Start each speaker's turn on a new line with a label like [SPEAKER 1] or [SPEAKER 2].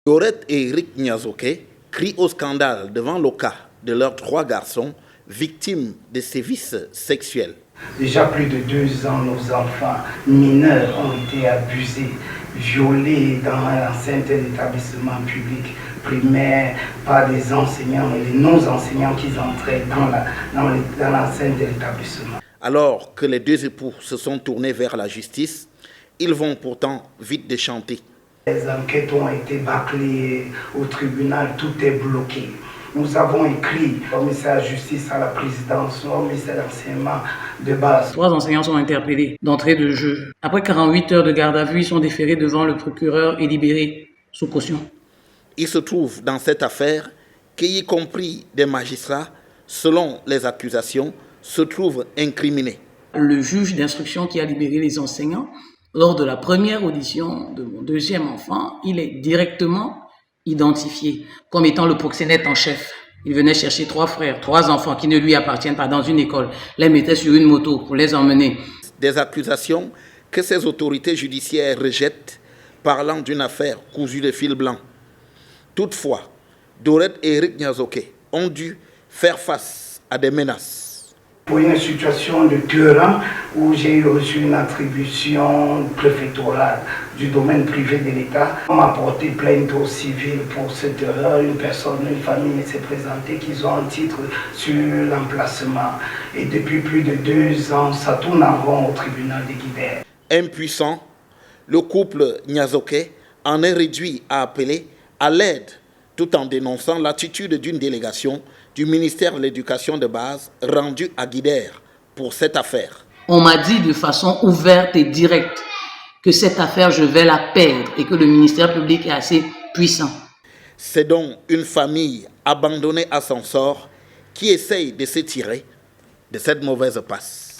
[SPEAKER 1] Dorette et Eric Nyazoke crient au scandale devant le cas de leurs 3 garçons victimes de sévices sexuels.
[SPEAKER 2] Déjà plus de 2 ans, nos enfants mineurs ont été abusés, violés dans l'enceinte de l'établissement public primaire par des enseignants et les non-enseignants qui entraient dans l'enceinte de l'établissement.
[SPEAKER 1] Alors que les 2 époux se sont tournés vers la justice, ils vont pourtant vite déchanter.
[SPEAKER 2] Les enquêtes ont été bâclées au tribunal, tout est bloqué. Nous avons écrit au ministère de la Justice, à la présidence, au ministère de l'enseignement de base.
[SPEAKER 3] 3 enseignants sont interpellés d'entrée de jeu. Après 48 heures de garde à vue, ils sont déférés devant le procureur et libérés sous caution.
[SPEAKER 1] Il se trouve dans cette affaire qu'y compris des magistrats, selon les accusations, se trouvent incriminés.
[SPEAKER 3] Le juge d'instruction qui a libéré les enseignants, lors de la première audition de mon 2e enfant, il est directement identifié comme étant le proxénète en chef. Il venait chercher 3 frères, 3 enfants qui ne lui appartiennent pas dans une école, les mettait sur une moto pour les emmener.
[SPEAKER 1] Des accusations que ces autorités judiciaires rejettent, parlant d'une affaire cousue de fil blanc. Toutefois, Dorette et Eric Nyazoke ont dû faire face à des menaces.
[SPEAKER 2] Pour une situation de terrain où j'ai reçu une attribution préfectorale du domaine privé de l'État, on m'a porté plainte au civil pour ce terrain. Une famille s'est présentée qu'ils ont un titre sur l'emplacement. Et depuis plus de 2 ans, ça tourne en rond au tribunal de Guibert.
[SPEAKER 1] Impuissant, le couple Nyazoke en est réduit à appeler à l'aide, tout en dénonçant l'attitude d'une délégation du ministère de l'Éducation de base rendue à Guibert pour cette affaire.
[SPEAKER 3] On m'a dit de façon ouverte et directe que cette affaire, je vais la perdre et que le ministère public est assez puissant.
[SPEAKER 1] C'est donc une famille abandonnée à son sort qui essaye de se tirer de cette mauvaise passe.